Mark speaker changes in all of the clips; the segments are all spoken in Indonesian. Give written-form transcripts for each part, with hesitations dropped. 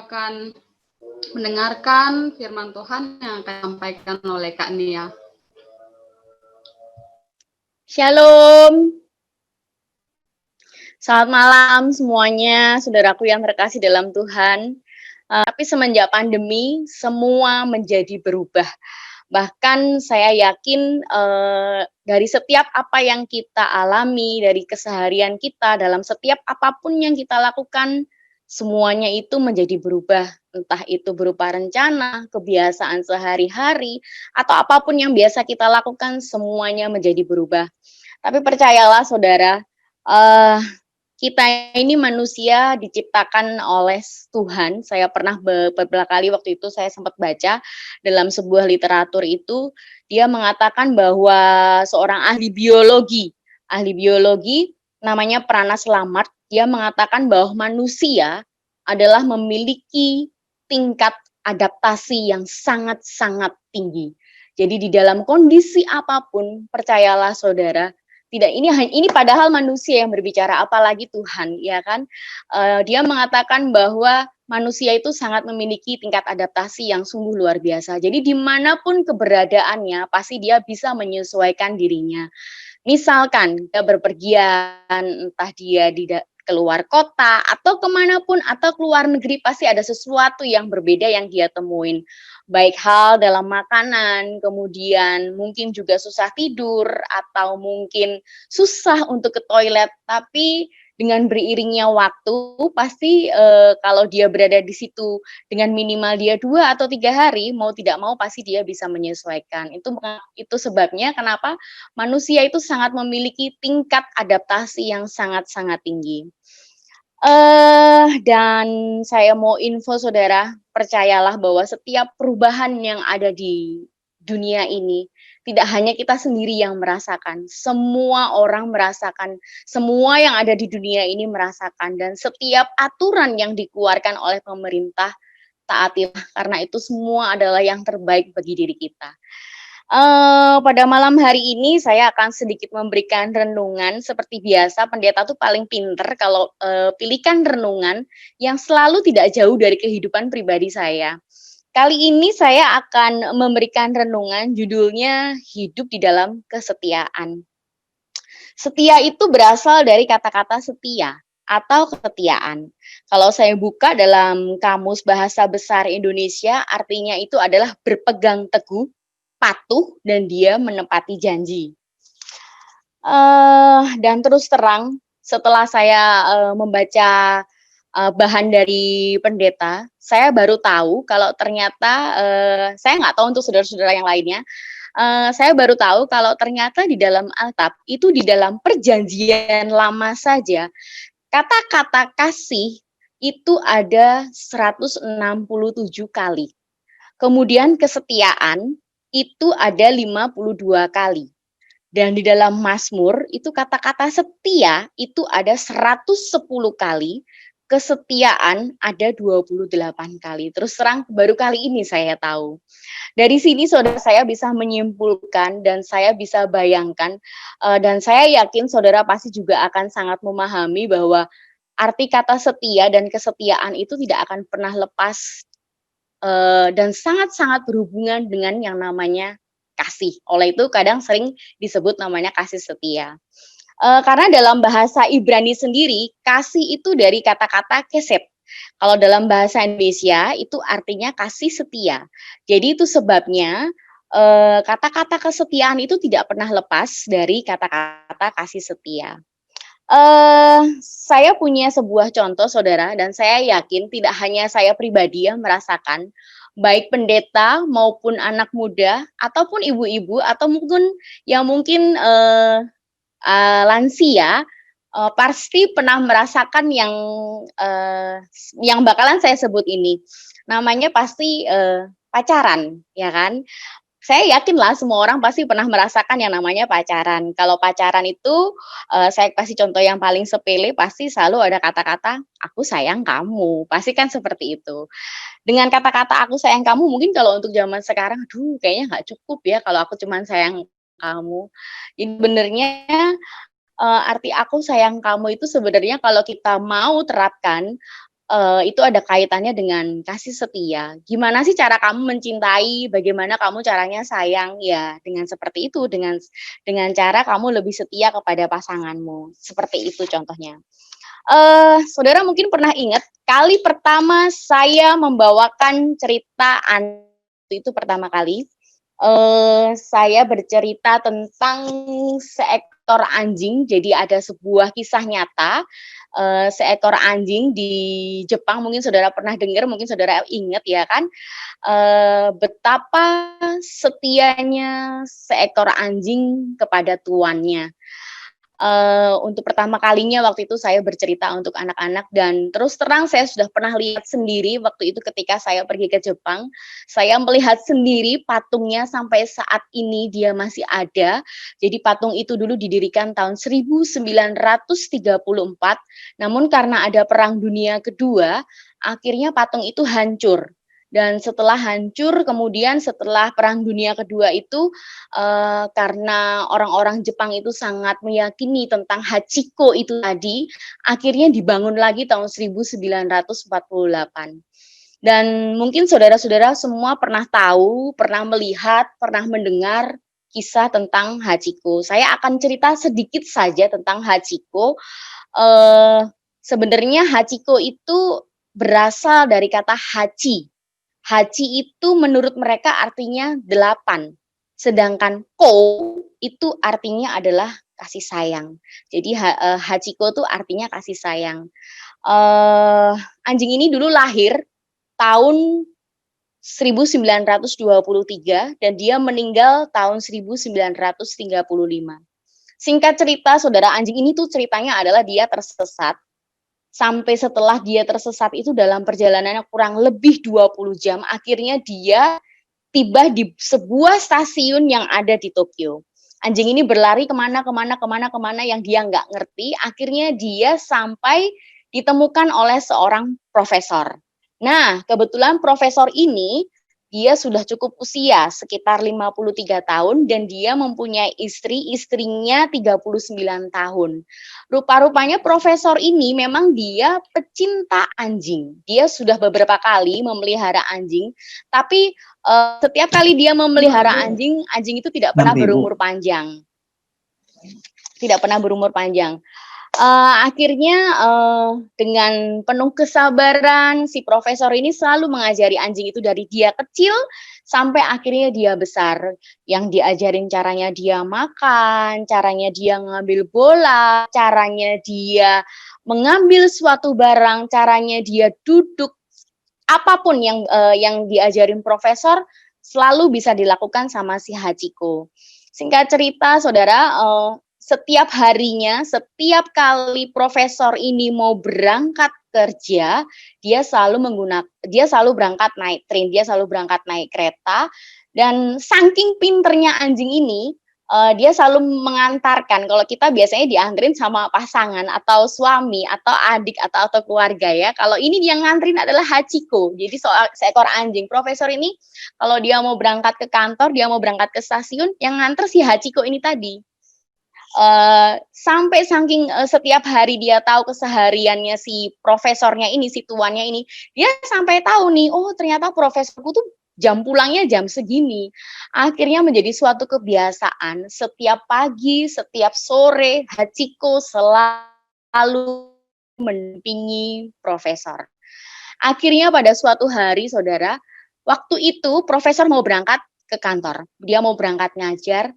Speaker 1: akan mendengarkan firman Tuhan yang akan disampaikan oleh Kak Nia.
Speaker 2: Shalom. Selamat malam semuanya, saudaraku yang terkasih dalam Tuhan. Tapi semenjak pandemi, semua menjadi berubah. Bahkan saya yakin dari setiap apa yang kita alami, dari keseharian kita, dalam setiap apapun yang kita lakukan, semuanya itu menjadi berubah. Entah itu berupa rencana, kebiasaan sehari-hari, atau apapun yang biasa kita lakukan, semuanya menjadi berubah. Tapi percayalah saudara, kita ini manusia diciptakan oleh Tuhan. Saya pernah beberapa kali waktu itu saya sempat baca dalam sebuah literatur itu, dia mengatakan bahwa seorang ahli biologi namanya Pranas Lamarck, dia mengatakan bahwa manusia adalah memiliki tingkat adaptasi yang sangat-sangat tinggi. Jadi di dalam kondisi apapun, percayalah saudara, tidak, ini padahal manusia yang berbicara, apalagi Tuhan, ya kan? Dia mengatakan bahwa manusia itu sangat memiliki tingkat adaptasi yang sungguh luar biasa. Jadi dimanapun keberadaannya, pasti dia bisa menyesuaikan dirinya. Misalkan dia berpergian, entah dia di keluar kota atau kemanapun atau keluar negeri, pasti ada sesuatu yang berbeda yang dia temuin. Baik hal dalam makanan, kemudian mungkin juga susah tidur, atau mungkin susah untuk ke toilet, tapi dengan beriringnya waktu, pasti kalau dia berada di situ dengan minimal dia 2 atau 3 hari, mau tidak mau pasti dia bisa menyesuaikan. Itu sebabnya kenapa manusia itu sangat memiliki tingkat adaptasi yang sangat-sangat tinggi. Dan saya mau info saudara, percayalah bahwa setiap perubahan yang ada di dunia ini, tidak hanya kita sendiri yang merasakan, semua orang merasakan, semua yang ada di dunia ini merasakan, dan setiap aturan yang dikeluarkan oleh pemerintah, taatilah, karena itu semua adalah yang terbaik bagi diri kita. Pada malam hari ini saya akan sedikit memberikan renungan. Seperti biasa, pendeta tuh paling pinter kalau pilihkan renungan yang selalu tidak jauh dari kehidupan pribadi saya. Kali ini saya akan memberikan renungan, judulnya Hidup di Dalam Kesetiaan. Setia itu berasal dari kata-kata setia atau kesetiaan. Kalau saya buka dalam Kamus Bahasa Besar Indonesia, artinya itu adalah berpegang teguh, patuh, dan dia menepati janji. Dan terus terang, setelah saya membaca bahan dari pendeta, saya baru tahu kalau ternyata, saya nggak tahu untuk saudara-saudara yang lainnya, saya baru tahu kalau ternyata di dalam Alkitab, itu di dalam perjanjian lama saja, kata-kata kasih itu ada 167 kali. Kemudian kesetiaan itu ada 52 kali. Dan di dalam Mazmur itu kata-kata setia itu ada 110 kali, kesetiaan ada 28 kali. Terus terang baru kali ini saya tahu. Dari sini saudara saya bisa menyimpulkan dan saya bisa bayangkan, dan saya yakin saudara pasti juga akan sangat memahami bahwa arti kata setia dan kesetiaan itu tidak akan pernah lepas dan sangat-sangat berhubungan dengan yang namanya kasih. Oleh itu kadang sering disebut namanya kasih setia. Karena dalam bahasa Ibrani sendiri, kasih itu dari kata-kata keset. Kalau dalam bahasa Indonesia itu artinya kasih setia. Jadi itu sebabnya kata-kata kesetiaan itu tidak pernah lepas dari kata-kata kasih setia. Saya punya sebuah contoh saudara, dan saya yakin tidak hanya saya pribadi yang merasakan, baik pendeta maupun anak muda ataupun ibu-ibu atau mungkin lansia, pasti pernah merasakan yang bakalan saya sebut ini. Namanya pasti pacaran, ya kan? Saya yakinlah semua orang pasti pernah merasakan yang namanya pacaran. Kalau pacaran itu, saya kasih contoh yang paling sepele, pasti selalu ada kata-kata, "Aku sayang kamu." Pasti kan seperti itu. Dengan kata-kata "aku sayang kamu" mungkin kalau untuk zaman sekarang, aduh kayaknya nggak cukup ya kalau aku cuman sayang kamu. Jadi sebenarnya, arti "aku sayang kamu" itu sebenarnya kalau kita mau terapkan, itu ada kaitannya dengan kasih setia. Gimana sih cara kamu mencintai, bagaimana kamu caranya sayang, ya dengan seperti itu, dengan cara kamu lebih setia kepada pasanganmu, seperti itu contohnya. Saudara mungkin pernah ingat, kali pertama saya membawakan cerita itu pertama kali, saya bercerita tentang seekor anjing. Jadi ada sebuah kisah nyata, seekor anjing di Jepang, mungkin saudara pernah dengar, mungkin saudara ingat ya kan, betapa setianya seekor anjing kepada tuannya. Untuk pertama kalinya waktu itu saya bercerita untuk anak-anak dan terus terang saya sudah pernah lihat sendiri waktu itu ketika saya pergi ke Jepang, saya melihat sendiri patungnya sampai saat ini dia masih ada. Jadi patung itu dulu didirikan tahun 1934, namun karena ada Perang Dunia Kedua, akhirnya patung itu hancur. Dan setelah hancur, kemudian setelah Perang Dunia Kedua itu, karena orang-orang Jepang itu sangat meyakini tentang Hachiko itu tadi, akhirnya dibangun lagi tahun 1948. Dan mungkin saudara-saudara semua pernah tahu, pernah melihat, pernah mendengar kisah tentang Hachiko. Saya akan cerita sedikit saja tentang Hachiko. Sebenarnya Hachiko itu berasal dari kata hachi. Hachi itu menurut mereka artinya 8, sedangkan ko itu artinya adalah kasih sayang. Jadi hachiko itu artinya kasih sayang. Anjing ini dulu lahir tahun 1923 dan dia meninggal tahun 1935. Singkat cerita, saudara, anjing ini tuh ceritanya adalah dia tersesat. Sampai setelah dia tersesat itu dalam perjalanannya kurang lebih 20 jam, akhirnya dia tiba di sebuah stasiun yang ada di Tokyo. Anjing ini berlari kemana yang dia nggak ngerti, akhirnya dia sampai ditemukan oleh seorang profesor. Nah, kebetulan profesor ini dia sudah cukup usia, sekitar 53 tahun, dan dia mempunyai istrinya 39 tahun. Rupa-rupanya profesor ini memang dia pecinta anjing. Dia sudah beberapa kali memelihara anjing, tapi setiap kali dia memelihara anjing, anjing itu tidak pernah berumur panjang. Tidak pernah berumur panjang. Akhirnya dengan penuh kesabaran si profesor ini selalu mengajari anjing itu dari dia kecil sampai akhirnya dia besar. Yang diajarin caranya dia makan, caranya dia ngambil bola, caranya dia mengambil suatu barang, caranya dia duduk, apapun yang diajarin profesor selalu bisa dilakukan sama si Hachiko. Singkat cerita, saudara, setiap harinya, setiap kali profesor ini mau berangkat kerja, dia selalu berangkat naik train, dia selalu berangkat naik kereta, dan saking pinternya anjing ini, dia selalu mengantarkan. Kalau kita biasanya dianterin sama pasangan atau suami atau adik atau keluarga ya. Kalau ini dia nganterin adalah Hachiko. Jadi seekor anjing. Profesor ini kalau dia mau berangkat ke kantor, dia mau berangkat ke stasiun, yang nganter si Hachiko ini tadi. Sampai saking setiap hari dia tahu kesehariannya si profesornya ini, si tuannya ini, dia sampai tahu nih, oh ternyata profesorku tuh jam pulangnya jam segini. Akhirnya menjadi suatu kebiasaan, setiap pagi, setiap sore, Hachiko selalu mendampingi profesor. Akhirnya pada suatu hari, saudara, waktu itu profesor mau berangkat ke kantor, dia mau berangkat ngajar.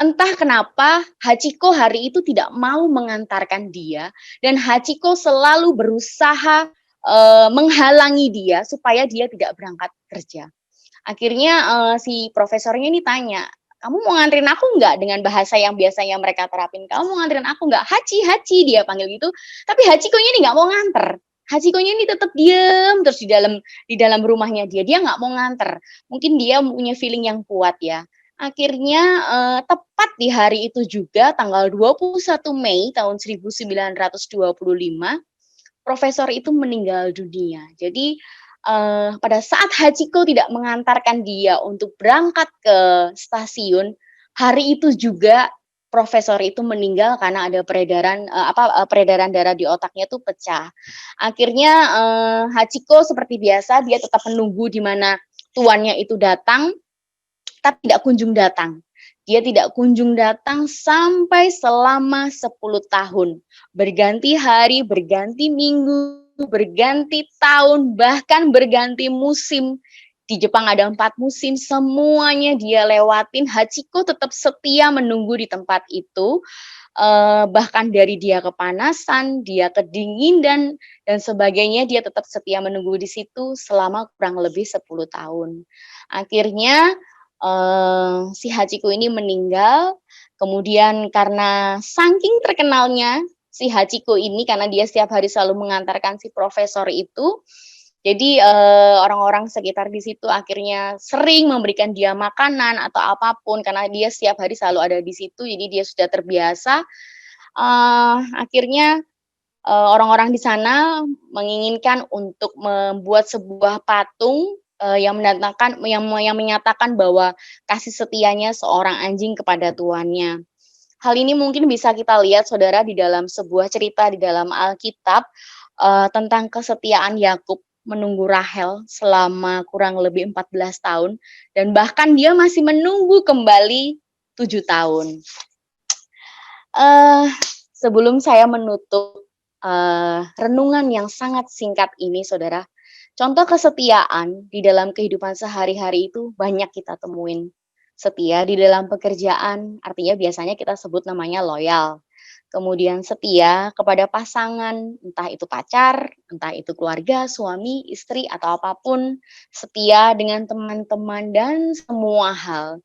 Speaker 2: Entah kenapa Hachiko hari itu tidak mau mengantarkan dia dan Hachiko selalu berusaha menghalangi dia supaya dia tidak berangkat kerja. Akhirnya si profesornya ini tanya, kamu mau nganterin aku nggak, dengan bahasa yang biasanya mereka terapin, kamu mau nganterin aku nggak? Hachi, Hachi, dia panggil gitu. Tapi Hachiko-nya ini nggak mau nganter. Hachiko-nya ini tetap diem terus di dalam rumahnya dia nggak mau nganter. Mungkin dia punya feeling yang kuat ya. Akhirnya tepat di hari itu juga tanggal 21 Mei tahun 1925, profesor itu meninggal dunia. Jadi pada saat Hachiko tidak mengantarkan dia untuk berangkat ke stasiun, hari itu juga profesor itu meninggal karena ada peredaran darah di otaknya tuh pecah. Akhirnya Hachiko seperti biasa dia tetap menunggu di mana tuannya itu datang, tapi tidak kunjung datang. Dia tidak kunjung datang sampai selama 10 tahun. Berganti hari, berganti minggu, berganti tahun, bahkan berganti musim. Di Jepang ada 4 musim, semuanya dia lewatin. Hachiko tetap setia menunggu di tempat itu. Bahkan dari dia kepanasan, dia kedinginan, dan sebagainya, dia tetap setia menunggu di situ selama kurang lebih 10 tahun. Akhirnya si Hachiko ini meninggal, kemudian karena saking terkenalnya si Hachiko ini, karena dia setiap hari selalu mengantarkan si profesor itu, jadi orang-orang sekitar di situ akhirnya sering memberikan dia makanan atau apapun, karena dia setiap hari selalu ada di situ, jadi dia sudah terbiasa. Akhirnya orang-orang di sana menginginkan untuk membuat sebuah patung yang menyatakan bahwa kasih setianya seorang anjing kepada tuannya. Hal ini mungkin bisa kita lihat, saudara, di dalam sebuah cerita di dalam Alkitab tentang kesetiaan Yakub menunggu Rahel selama kurang lebih 14 tahun, dan bahkan dia masih menunggu kembali 7 tahun. Sebelum saya menutup renungan yang sangat singkat ini, saudara, contoh kesetiaan di dalam kehidupan sehari-hari itu banyak kita temuin. Setia di dalam pekerjaan, artinya biasanya kita sebut namanya loyal. Kemudian setia kepada pasangan, entah itu pacar, entah itu keluarga, suami, istri, atau apapun. Setia dengan teman-teman dan semua hal.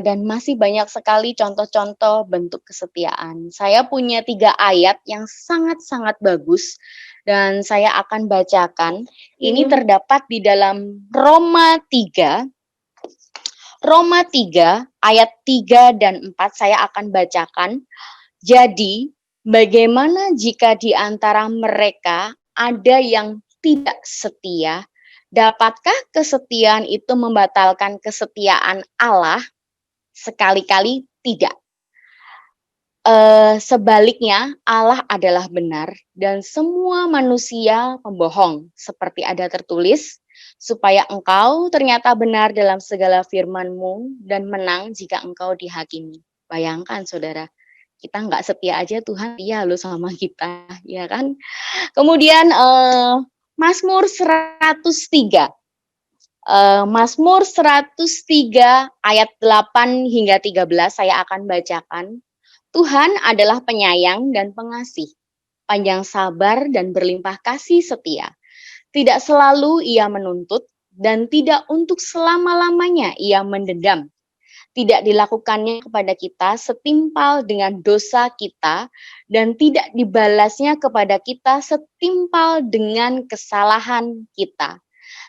Speaker 2: Dan masih banyak sekali contoh-contoh bentuk kesetiaan. Saya punya 3 ayat yang sangat-sangat bagus dan saya akan bacakan. Ini terdapat di dalam Roma 3 ayat 3 dan 4 saya akan bacakan. Jadi, bagaimana jika di antara mereka ada yang tidak setia? Dapatkah kesetiaan itu membatalkan kesetiaan Allah? Sekali-kali tidak. Sebaliknya, Allah adalah benar dan semua manusia pembohong, seperti ada tertulis, supaya engkau ternyata benar dalam segala firman-Mu dan menang jika engkau dihakimi. Bayangkan, saudara, kita nggak setia aja, Tuhan setia loh sama kita, ya kan? Kemudian Mazmur 103. Mazmur 103 ayat 8 hingga 13 saya akan bacakan. Tuhan adalah penyayang dan pengasih, panjang sabar dan berlimpah kasih setia. Tidak selalu ia menuntut dan tidak untuk selama-lamanya ia mendendam. Tidak dilakukannya kepada kita setimpal dengan dosa kita dan tidak dibalasnya kepada kita setimpal dengan kesalahan kita.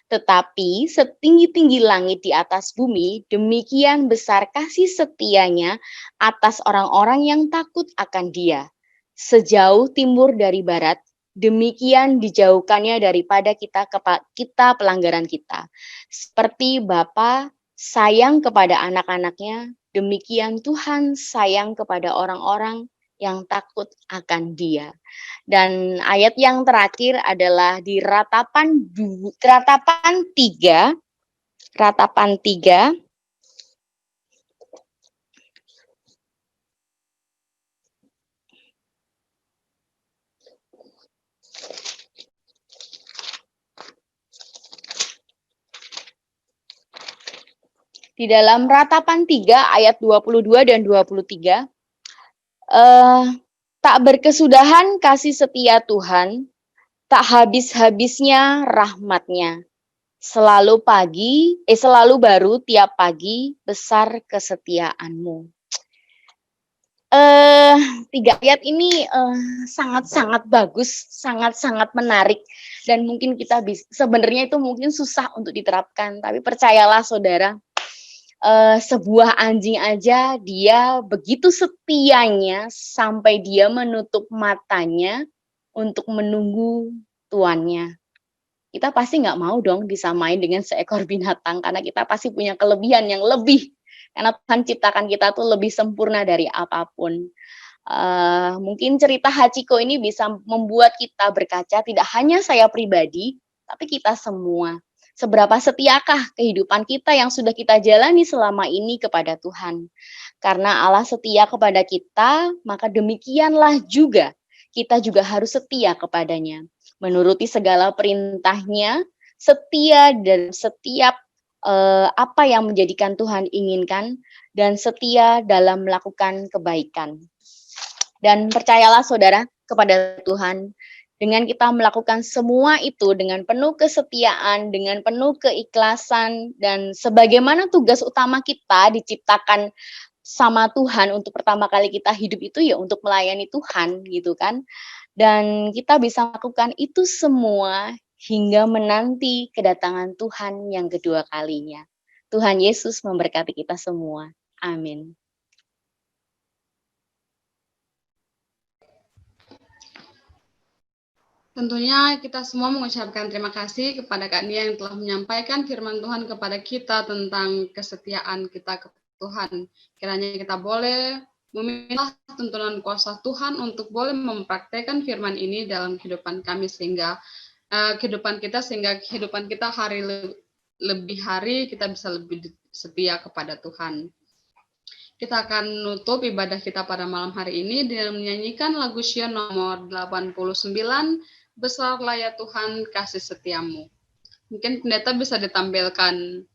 Speaker 2: Tetapi setinggi-tinggi langit di atas bumi, demikian besar kasih setianya atas orang-orang yang takut akan Dia. Sejauh timur dari barat, demikian dijauhkannya daripada kita pelanggaran kita. Seperti Bapa sayang kepada anak-anaknya, demikian Tuhan sayang kepada orang-orang yang takut akan Dia. Dan ayat yang terakhir adalah di Ratapan 3. Ratapan 3. Di dalam Ratapan 3 ayat 22 dan 23. Tak berkesudahan kasih setia Tuhan, tak habis-habisnya rahmat-Nya. Selalu baru tiap pagi, besar kesetiaan-Mu. 3 ayat ini sangat-sangat bagus, sangat-sangat menarik, dan mungkin kita sebenarnya itu mungkin susah untuk diterapkan, tapi percayalah saudara, sebuah anjing aja dia begitu setianya sampai dia menutup matanya untuk menunggu tuannya. Kita pasti nggak mau dong disamain dengan seekor binatang, karena kita pasti punya kelebihan yang lebih Karena Tuhan ciptakan kita tuh lebih sempurna dari apapun. Mungkin cerita Hachiko ini bisa membuat kita berkaca tidak hanya saya pribadi, tapi kita semua. Seberapa setiakah kehidupan kita yang sudah kita jalani selama ini kepada Tuhan. Karena Allah setia kepada kita, maka demikianlah juga kita juga harus setia kepadanya. Menuruti segala perintahnya, setia dan setiap apa yang menjadikan Tuhan inginkan, dan setia dalam melakukan kebaikan. Dan percayalah saudara kepada Tuhan, dengan kita melakukan semua itu dengan penuh kesetiaan, dengan penuh keikhlasan, dan sebagaimana tugas utama kita diciptakan sama Tuhan untuk pertama kali kita hidup itu ya untuk melayani Tuhan gitu kan. Dan kita bisa melakukan itu semua hingga menanti kedatangan Tuhan yang kedua kalinya. Tuhan Yesus memberkati kita semua. Amin.
Speaker 1: Tentunya kita semua mengucapkan terima kasih kepada Kak Nia yang telah menyampaikan firman Tuhan kepada kita tentang kesetiaan kita kepada Tuhan. Kiranya kita boleh meminta tuntunan kuasa Tuhan untuk boleh mempraktekkan firman ini dalam kehidupan kami sehingga kehidupan kita hari lebih hari kita bisa lebih setia kepada Tuhan. Kita akan menutup ibadah kita pada malam hari ini dengan menyanyikan lagu Sion nomor 89, Besarlah ya Tuhan kasih setiamu. Mungkin pendeta bisa ditampilkan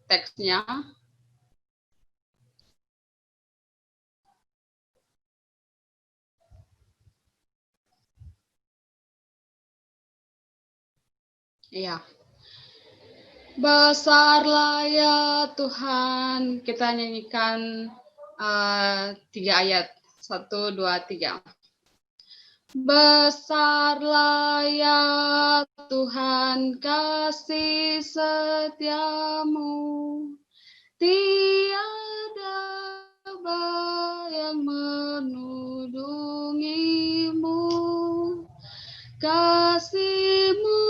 Speaker 1: teksnya. Iya. Besarlah ya Tuhan. Kita nyanyikan 3 ayat. 1, 2, 3. Besarlah ya Tuhan kasih setiamu, tiada yang menudungimu, kasih-Mu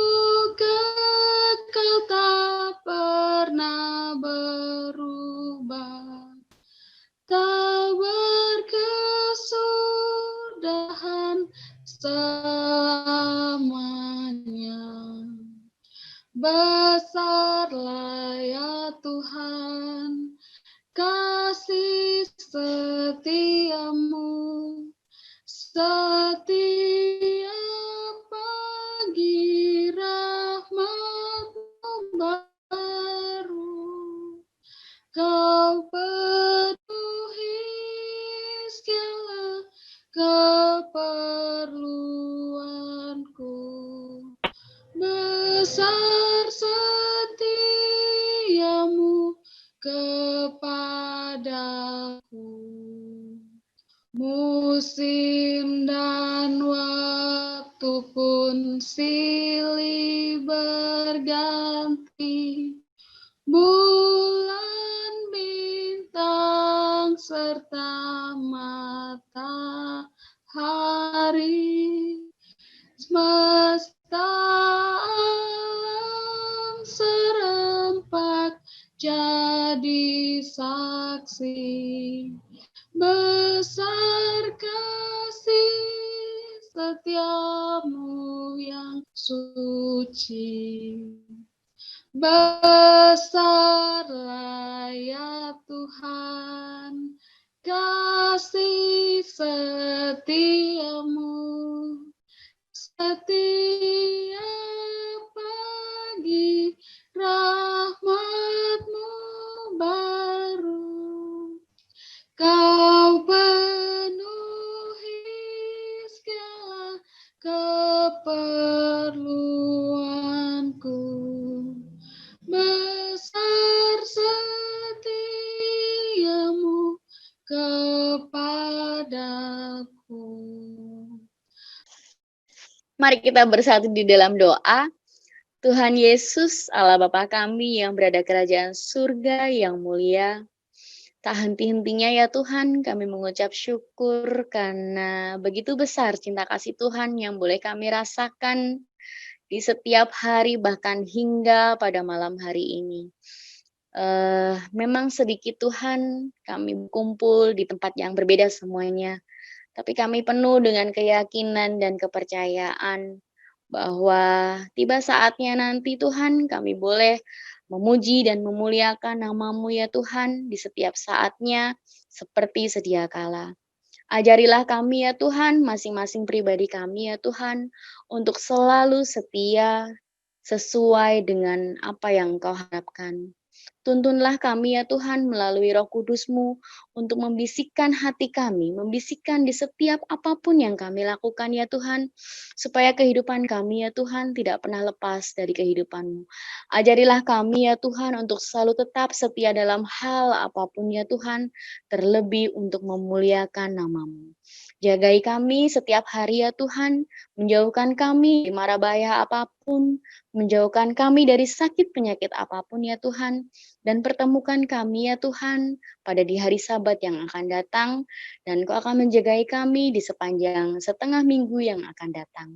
Speaker 1: kekal tak pernah berubah, tak berkesudahan selamanya. Besarlah ya Tuhan kasih setiamu, setiap pagi rahmat-Mu baru, Kau penuhi segala keperluanku. Besar setiamu kepadaku. Musim dan waktu pun silih berganti, bulan, bintang, serta matahari, semesta alam serempak jadi saksi, besar kasih setiamu yang suci. Besarlah ya Tuhan kasih setiamu, setiap pagi rahmat-Mu baru, Kau penuhi segala keperluanku. Besar setiamu kepadaku.
Speaker 2: Mari kita bersatu di dalam doa. Tuhan Yesus, Allah Bapa kami yang berada kerajaan surga yang mulia, tak henti-hentinya ya Tuhan, kami mengucap syukur karena begitu besar cinta kasih Tuhan yang boleh kami rasakan di setiap hari bahkan hingga pada malam hari ini. Memang sedikit Tuhan, kami berkumpul di tempat yang berbeda semuanya, tapi kami penuh dengan keyakinan dan kepercayaan bahwa tiba saatnya nanti Tuhan kami boleh memuji dan memuliakan nama-Mu ya Tuhan di setiap saatnya seperti sedia kala. Ajarilah kami ya Tuhan, masing-masing pribadi kami ya Tuhan, untuk selalu setia sesuai dengan apa yang Engkau harapkan. Tuntunlah kami ya Tuhan melalui Roh Kudus-Mu untuk membisikkan hati kami, membisikkan di setiap apapun yang kami lakukan ya Tuhan, supaya kehidupan kami ya Tuhan tidak pernah lepas dari kehidupan-Mu. Ajarilah kami ya Tuhan untuk selalu tetap setia dalam hal apapun ya Tuhan, terlebih untuk memuliakan nama-Mu. Jagai kami setiap hari ya Tuhan, menjauhkan kami dari mara bahaya apapun, menjauhkan kami dari sakit penyakit apapun ya Tuhan, dan pertemukan kami ya Tuhan pada di hari Sabat yang akan datang, dan Kau akan menjagai kami di sepanjang setengah minggu yang akan datang.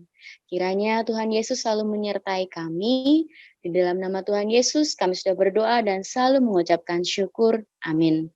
Speaker 2: Kiranya Tuhan Yesus selalu menyertai kami. Di dalam nama Tuhan Yesus kami sudah berdoa dan selalu mengucapkan syukur. Amin.